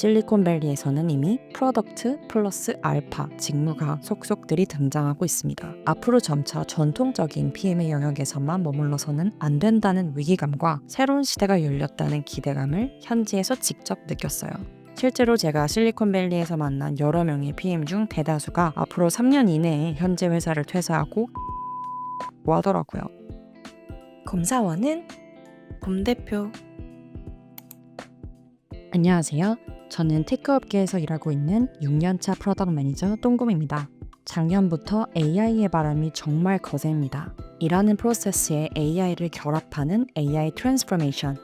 실리콘밸리에서는 이미 프로덕트 플러스 알파 직무가 속속들이 등장하고 있습니다. 앞으로 점차 전통적인 PM의 영역에서만 머물러서는 안 된다는 위기감과 새로운 시대가 열렸다는 기대감을 현지에서 직접 느꼈어요. 실제로 제가 실리콘밸리에서 만난 여러 명의 PM 중 대다수가 앞으로 3년 이내에 현재 회사를 퇴사하고 하더라고요. 검사원은 곰대표. 안녕하세요. 저는 테크업계에서 일하고 있는 6년차 프로덕트 매니저 똥곰입니다. 작년부터 AI의 바람이 정말 거셉니다. 일하는 프로세스에 AI를 결합하는 AI 트랜스포메이션,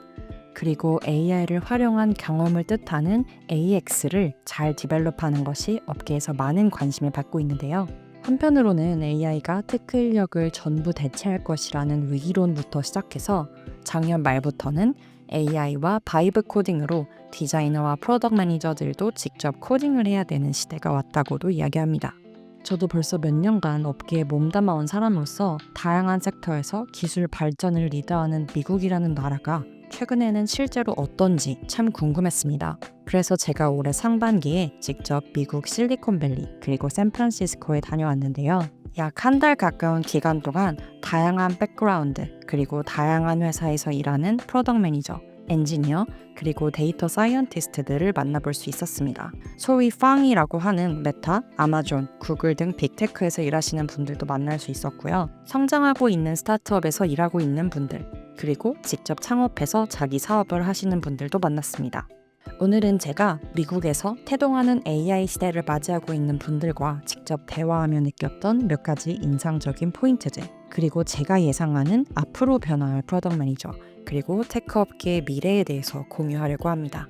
그리고 AI를 활용한 경험을 뜻하는 AX를 잘 디벨롭하는 것이 업계에서 많은 관심을 받고 있는데요. 한편으로는 AI가 테크 인력을 전부 대체할 것이라는 위기론부터 시작해서 작년 말부터는 AI와 바이브 코딩으로 디자이너와 프로덕트 매니저들도 직접 코딩을 해야 되는 시대가 왔다고도 이야기합니다. 저도 벌써 몇 년간 업계에 몸담아온 사람으로서 다양한 섹터에서 기술 발전을 리드하는 미국이라는 나라가 최근에는 실제로 어떤지 참 궁금했습니다. 그래서 제가 올해 상반기에 직접 미국 실리콘밸리 그리고 샌프란시스코에 다녀왔는데요. 약 한 달 가까운 기간 동안 다양한 백그라운드 그리고 다양한 회사에서 일하는 프로덕트 매니저, 엔지니어 그리고 데이터 사이언티스트들을 만나볼 수 있었습니다. 소위 팡이라고 하는 메타, 아마존, 구글 등 빅테크에서 일하시는 분들도 만날 수 있었고요. 성장하고 있는 스타트업에서 일하고 있는 분들, 그리고 직접 창업해서 자기 사업을 하시는 분들도 만났습니다. 오늘은 제가 미국에서 태동하는 AI 시대를 맞이하고 있는 분들과 직접 대화하며 느꼈던 몇 가지 인상적인 포인트들, 그리고 제가 예상하는 앞으로 변화할 프로덕트 매니저, 그리고 테크업계의 미래에 대해서 공유하려고 합니다.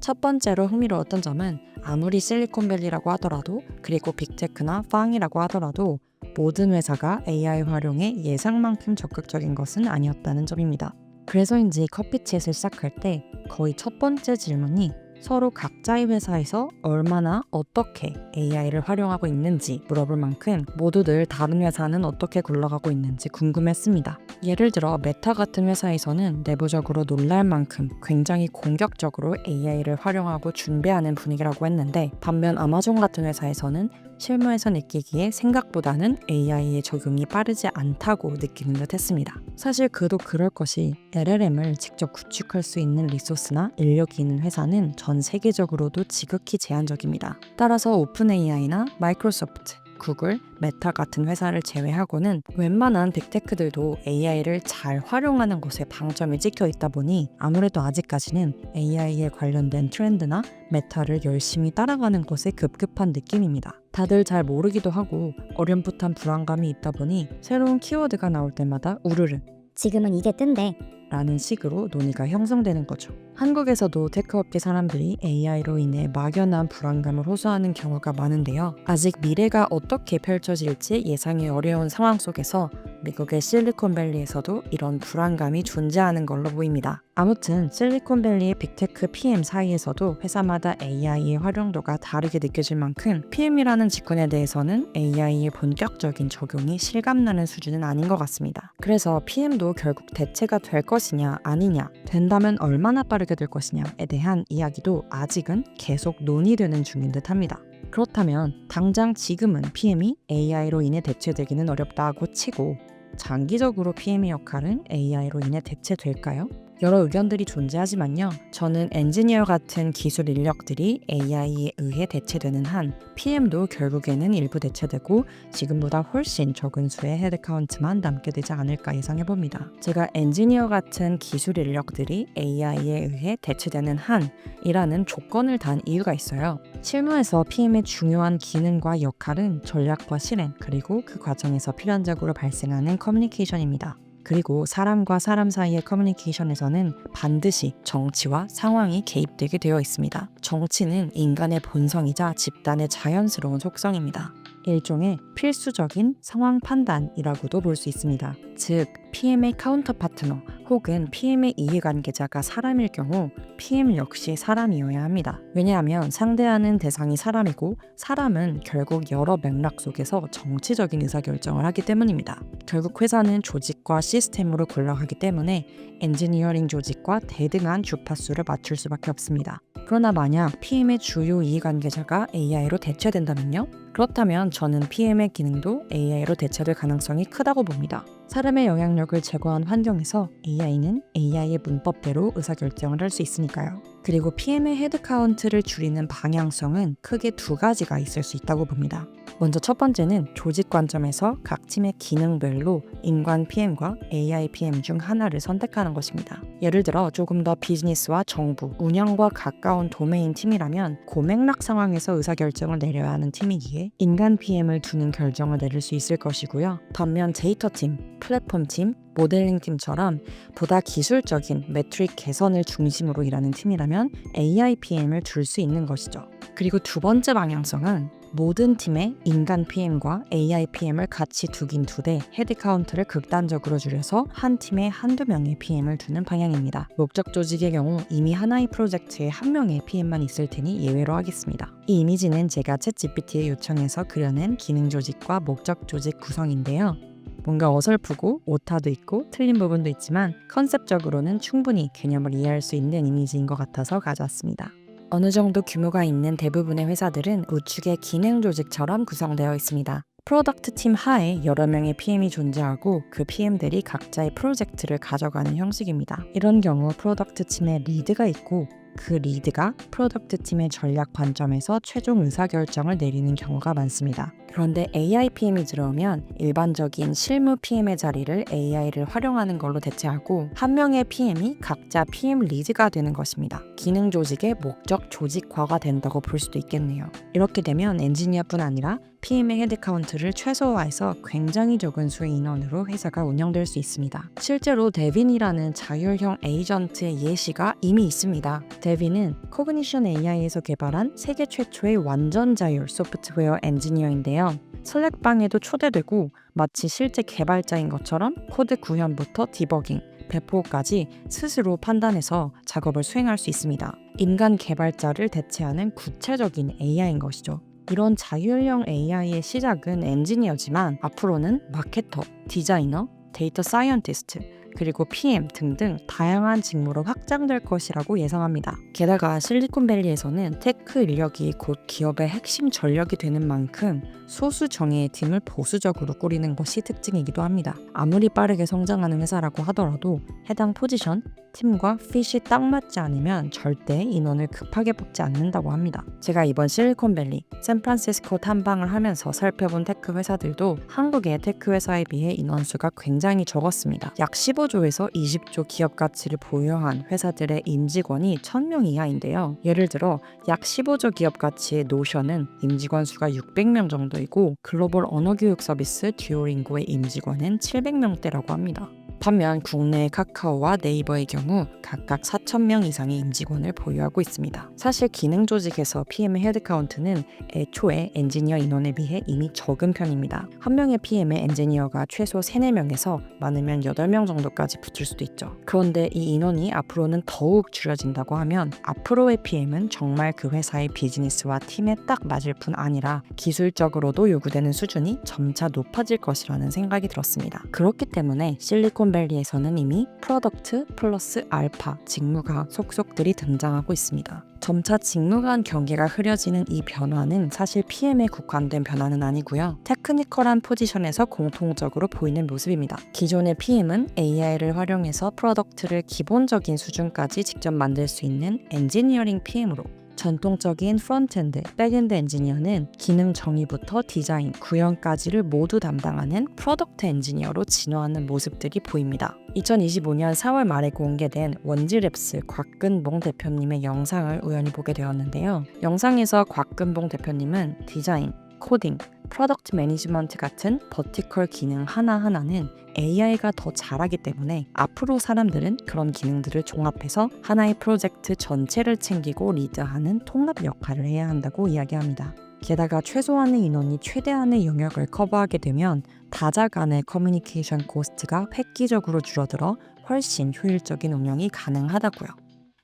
첫 번째로 흥미로웠던 점은 아무리 실리콘밸리라고 하더라도, 그리고 빅테크나 팡이라고 하더라도 모든 회사가 AI 활용에 예상만큼 적극적인 것은 아니었다는 점입니다. 그래서인지 커피챗을 시작할 때 거의 첫 번째 질문이 서로 각자의 회사에서 얼마나 어떻게 AI를 활용하고 있는지 물어볼 만큼 모두들 다른 회사는 어떻게 굴러가고 있는지 궁금했습니다. 예를 들어 메타 같은 회사에서는 내부적으로 놀랄 만큼 굉장히 공격적으로 AI를 활용하고 준비하는 분위기라고 했는데, 반면 아마존 같은 회사에서는 실무에서 느끼기에 생각보다는 AI의 적용이 빠르지 않다고 느끼는 듯 했습니다. 사실 그도 그럴 것이 LLM을 직접 구축할 수 있는 리소스나 인력이 있는 회사는 전 세계적으로도 지극히 제한적입니다. 따라서 오픈 AI나 마이크로소프트, 구글, 메타 같은 회사를 제외하고는 웬만한 빅테크들도 AI를 잘 활용하는 것에 방점이 찍혀 있다 보니 아무래도 아직까지는 AI에 관련된 트렌드나 메타를 열심히 따라가는 것에 급급한 느낌입니다. 다들 잘 모르기도 하고 어렴풋한 불안감이 있다 보니 새로운 키워드가 나올 때마다 우르르 지금은 이게 뜬대. 라는 식으로 논의가 형성되는 거죠. 한국에서도 테크업계 사람들이 AI로 인해 막연한 불안감을 호소하는 경우가 많은데요. 아직 미래가 어떻게 펼쳐질지 예상이 어려운 상황 속에서 미국의 실리콘밸리에서도 이런 불안감이 존재하는 걸로 보입니다. 아무튼 실리콘밸리의 빅테크 PM 사이에서도 회사마다 AI의 활용도가 다르게 느껴질 만큼 PM이라는 직군에 대해서는 AI의 본격적인 적용이 실감나는 수준은 아닌 것 같습니다. 그래서 PM도 결국 대체가 될 것이냐 아니냐, 된다면 얼마나 빠르게 될 것이냐에 대한 이야기도 아직은 계속 논의되는 중인 듯합니다. 그렇다면 당장 지금은 PM이 AI로 인해 대체되기는 어렵다고 치고 장기적으로 PM의 역할은 AI로 인해 대체될까요? 여러 의견들이 존재하지만요. 저는 엔지니어 같은 기술 인력들이 AI에 의해 대체되는 한 PM도 결국에는 일부 대체되고 지금보다 훨씬 적은 수의 헤드카운트만 남게 되지 않을까 예상해봅니다. 제가 엔지니어 같은 기술 인력들이 AI에 의해 대체되는 한이라는 조건을 단 이유가 있어요. 실무에서 PM의 중요한 기능과 역할은 전략과 실행, 그리고 그 과정에서 필연적으로 발생하는 커뮤니케이션입니다. 그리고 사람과 사람 사이의 커뮤니케이션에서는 반드시 정치와 상황이 개입되게 되어 있습니다. 정치는 인간의 본성이자 집단의 자연스러운 속성입니다. 일종의 필수적인 상황 판단이라고도 볼 수 있습니다. 즉, PM의 카운터 파트너 혹은 PM의 이해관계자가 사람일 경우 PM 역시 사람이어야 합니다. 왜냐하면 상대하는 대상이 사람이고 사람은 결국 여러 맥락 속에서 정치적인 의사결정을 하기 때문입니다. 결국 회사는 조직과 시스템으로 굴러가기 때문에 엔지니어링 조직과 대등한 주파수를 맞출 수밖에 없습니다. 그러나 만약 PM의 주요 이해관계자가 AI로 대체된다면요? 그렇다면 저는 PM의 기능도 AI로 대체될 가능성이 크다고 봅니다. 사람의 영향력을 제거한 환경에서 AI는 AI의 문법대로 의사결정을 할 수 있으니까요. 그리고 PM의 헤드카운트를 줄이는 방향성은 크게 두 가지가 있을 수 있다고 봅니다. 먼저 첫 번째는 조직 관점에서 각 팀의 기능별로 인간 PM과 AI PM 중 하나를 선택하는 것입니다. 예를 들어 조금 더 비즈니스와 정부, 운영과 가까운 도메인 팀이라면 고맥락 상황에서 의사결정을 내려야 하는 팀이기에 인간 PM을 두는 결정을 내릴 수 있을 것이고요. 반면 데이터 팀, 플랫폼 팀, 모델링 팀처럼 보다 기술적인 매트릭 개선을 중심으로 일하는 팀이라면 AI PM을 둘 수 있는 것이죠. 그리고 두 번째 방향성은 모든 팀의 인간 PM과 AI PM을 같이 두긴 두되 헤드카운트를 극단적으로 줄여서 한 팀에 한두 명의 PM을 두는 방향입니다. 목적 조직의 경우 이미 하나의 프로젝트에 한 명의 PM만 있을 테니 예외로 하겠습니다. 이 이미지는 제가 챗GPT에 요청해서 그려낸 기능 조직과 목적 조직 구성인데요. 뭔가 어설프고 오타도 있고 틀린 부분도 있지만 컨셉적으로는 충분히 개념을 이해할 수 있는 이미지인 것 같아서 가져왔습니다. 어느 정도 규모가 있는 대부분의 회사들은 우측의 기능 조직처럼 구성되어 있습니다. 프로덕트 팀 하에 여러 명의 PM이 존재하고 그 PM들이 각자의 프로젝트를 가져가는 형식입니다. 이런 경우 프로덕트 팀에 리드가 있고 그 리드가 프로덕트 팀의 전략 관점에서 최종 의사결정을 내리는 경우가 많습니다. 그런데 AI PM이 들어오면 일반적인 실무 PM의 자리를 AI를 활용하는 걸로 대체하고 한 명의 PM이 각자 PM 리드가 되는 것입니다. 기능 조직의 목적 조직화가 된다고 볼 수도 있겠네요. 이렇게 되면 엔지니어뿐 아니라 PM의 헤드카운트를 최소화해서 굉장히 적은 수의 인원으로 회사가 운영될 수 있습니다. 실제로 데빈이라는 자율형 에이전트의 예시가 이미 있습니다. 데빈은 코그니션 AI에서 개발한 세계 최초의 완전 자율 소프트웨어 엔지니어인데요. 슬랙방에도 초대되고 마치 실제 개발자인 것처럼 코드 구현부터 디버깅, 배포까지 스스로 판단해서 작업을 수행할 수 있습니다. 인간 개발자를 대체하는 구체적인 AI인 것이죠. 이런 자율형 AI의 시작은 엔지니어지만 앞으로는 마케터, 디자이너, 데이터 사이언티스트, 그리고 PM 등등 다양한 직무로 확장될 것이라고 예상합니다. 게다가 실리콘밸리에서는 테크 인력이 곧 기업의 핵심 전력이 되는 만큼 소수 정예의 팀을 보수적으로 꾸리는 것이 특징이기도 합니다. 아무리 빠르게 성장하는 회사라고 하더라도 해당 포지션, 팀과 핏이 딱 맞지 않으면 절대 인원을 급하게 뽑지 않는다고 합니다. 제가 이번 실리콘밸리, 샌프란시스코 탐방을 하면서 살펴본 테크 회사들도 한국의 테크 회사에 비해 인원수가 굉장히 적었습니다. 약 15조에서 20조 기업 가치를 보유한 회사들의 임직원이 1000명 이하인데요. 예를 들어 약 15조 기업 가치의 노션은 임직원 수가 600명 정도이고 글로벌 언어교육 서비스 듀오링고의 임직원은 700명대라고 합니다. 반면 국내의 카카오와 네이버의 경우 각각 4,000명 이상의 임직원을 보유하고 있습니다. 사실 기능 조직에서 PM의 헤드카운트는 애초에 엔지니어 인원에 비해 이미 적은 편입니다. 한 명의 PM에 엔지니어가 최소 3, 4명에서 많으면 8명 정도까지 붙을 수도 있죠. 그런데 이 인원이 앞으로는 더욱 줄여진다고 하면 앞으로의 PM은 정말 그 회사의 비즈니스와 팀에 딱 맞을 뿐 아니라 기술적으로도 요구되는 수준이 점차 높아질 것이라는 생각이 들었습니다. 그렇기 때문에 실리콘밸리에서는 이미 프로덕트 플러스 알파 직무가 속속들이 등장하고 있습니다. 점차 직무 간 경계가 흐려지는 이 변화는 사실 PM에 국한된 변화는 아니고요. 테크니컬한 포지션에서 공통적으로 보이는 모습입니다. 기존의 PM은 AI를 활용해서 프로덕트를 기본적인 수준까지 직접 만들 수 있는 엔지니어링 PM으로 전통적인 프론트엔드, 백엔드 엔지니어는 기능 정의부터 디자인, 구현까지를 모두 담당하는 프로덕트 엔지니어로 진화하는 모습들이 보입니다. 2025년 4월 말에 공개된 원지랩스 곽근봉 대표님의 영상을 우연히 보게 되었는데요. 영상에서 곽근봉 대표님은 디자인, 코딩, 프로덕트 매니지먼트 같은 버티컬 기능 하나하나는 AI가 더 잘하기 때문에 앞으로 사람들은 그런 기능들을 종합해서 하나의 프로젝트 전체를 챙기고 리드하는 통합 역할을 해야 한다고 이야기합니다. 게다가 최소한의 인원이 최대한의 영역을 커버하게 되면 다자 간의 커뮤니케이션 코스트가 획기적으로 줄어들어 훨씬 효율적인 운영이 가능하다고요.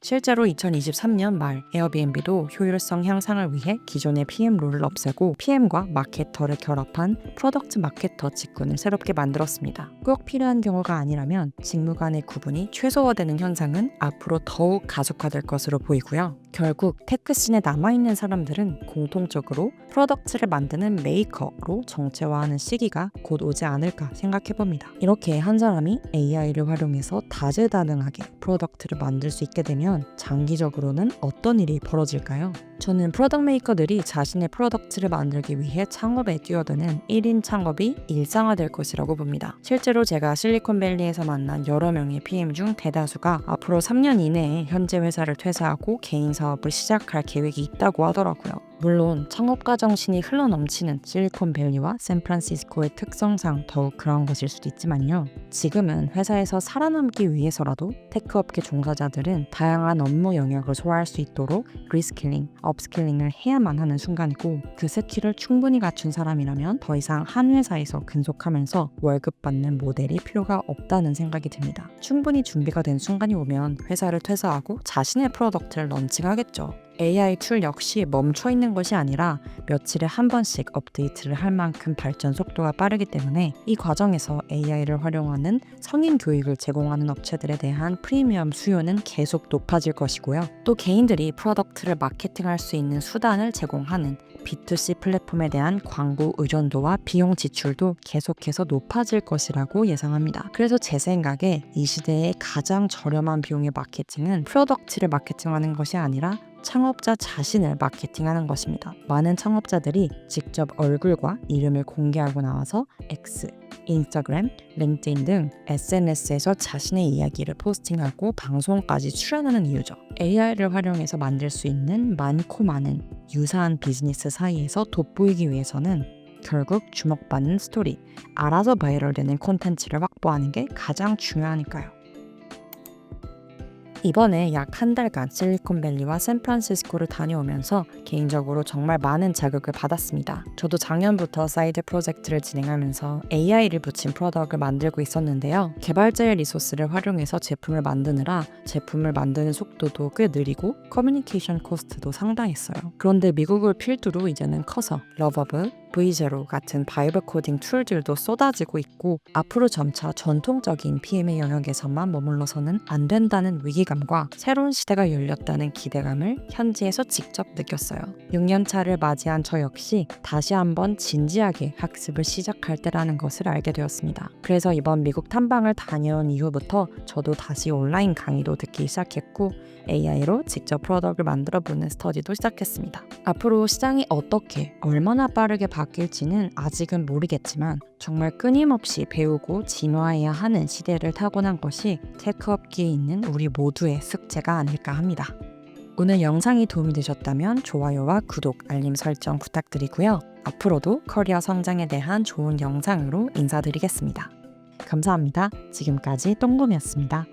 실제로 2023년 말 에어비앤비도 효율성 향상을 위해 기존의 PM 롤을 없애고 PM과 마케터를 결합한 프로덕트 마케터 직군을 새롭게 만들었습니다. 꼭 필요한 경우가 아니라면 직무 간의 구분이 최소화되는 현상은 앞으로 더욱 가속화될 것으로 보이고요. 결국 테크씬에 남아있는 사람들은 공통적으로 프로덕트를 만드는 메이커로 정체화하는 시기가 곧 오지 않을까 생각해봅니다. 이렇게 한 사람이 AI를 활용해서 다재다능하게 프로덕트를 만들 수 있게 되면 장기적으로는 어떤 일이 벌어질까요? 저는 프로덕트 메이커들이 자신의 프로덕트를 만들기 위해 창업에 뛰어드는 1인 창업이 일상화될 것이라고 봅니다. 실제로 제가 실리콘밸리에서 만난 여러 명의 PM 중 대다수가 앞으로 3년 이내에 현재 회사를 퇴사하고 개인 사업을 시작할 계획이 있다고 하더라고요. 물론 창업가 정신이 흘러넘치는 실리콘밸리와 샌프란시스코의 특성상 더욱 그런 것일 수도 있지만요. 지금은 회사에서 살아남기 위해서라도 테크업계 종사자들은 다양한 업무 영역을 소화할 수 있도록 리스킬링, 업스킬링을 해야만 하는 순간이고 그 스킬을 충분히 갖춘 사람이라면 더 이상 한 회사에서 근속하면서 월급 받는 모델이 필요가 없다는 생각이 듭니다. 충분히 준비가 된 순간이 오면 회사를 퇴사하고 자신의 프로덕트를 런칭하겠죠. AI 툴 역시 멈춰있는 것이 아니라 며칠에 한 번씩 업데이트를 할 만큼 발전 속도가 빠르기 때문에 이 과정에서 AI를 활용하는 성인 교육을 제공하는 업체들에 대한 프리미엄 수요는 계속 높아질 것이고요. 또 개인들이 프로덕트를 마케팅할 수 있는 수단을 제공하는 B2C 플랫폼에 대한 광고 의존도와 비용 지출도 계속해서 높아질 것이라고 예상합니다. 그래서 제 생각에 이 시대의 가장 저렴한 비용의 마케팅은 프로덕트를 마케팅하는 것이 아니라 창업자 자신을 마케팅하는 것입니다. 많은 창업자들이 직접 얼굴과 이름을 공개하고 나와서 X, 인스타그램, 링크드인 등 SNS에서 자신의 이야기를 포스팅하고 방송까지 출연하는 이유죠. AI를 활용해서 만들 수 있는 많고 많은 유사한 비즈니스 사이에서 돋보이기 위해서는 결국 주목받는 스토리, 알아서 바이럴되는 콘텐츠를 확보하는 게 가장 중요하니까요. 이번에 약 한 달간 실리콘밸리와 샌프란시스코를 다녀오면서 개인적으로 정말 많은 자극을 받았습니다. 저도 작년부터 사이드 프로젝트를 진행하면서 AI를 붙인 프로덕트를 만들고 있었는데요. 개발자의 리소스를 활용해서 제품을 만드느라 제품을 만드는 속도도 꽤 느리고 커뮤니케이션 코스트도 상당했어요. 그런데 미국을 필두로 이제는 커서 러버블, V0 같은 바이브 코딩 툴들도 쏟아지고 있고 앞으로 점차 전통적인 PM의 영역에서만 머물러서는 안 된다는 위기감과 새로운 시대가 열렸다는 기대감을 현지에서 직접 느꼈어요. 6년차를 맞이한 저 역시 다시 한번 진지하게 학습을 시작할 때라는 것을 알게 되었습니다. 그래서 이번 미국 탐방을 다녀온 이후부터 저도 다시 온라인 강의도 듣기 시작했고 AI로 직접 프로덕트를 만들어보는 스터디도 시작했습니다. 앞으로 시장이 어떻게 얼마나 빠르게 바뀔지는 아직은 모르겠지만 정말 끊임없이 배우고 진화해야 하는 시대를 타고난 것이 테크업계에 있는 우리 모두의 숙제가 아닐까 합니다. 오늘 영상이 도움이 되셨다면 좋아요와 구독, 알림 설정 부탁드리고요. 앞으로도 커리어 성장에 대한 좋은 영상으로 인사드리겠습니다. 감사합니다. 지금까지 똥곰이었습니다.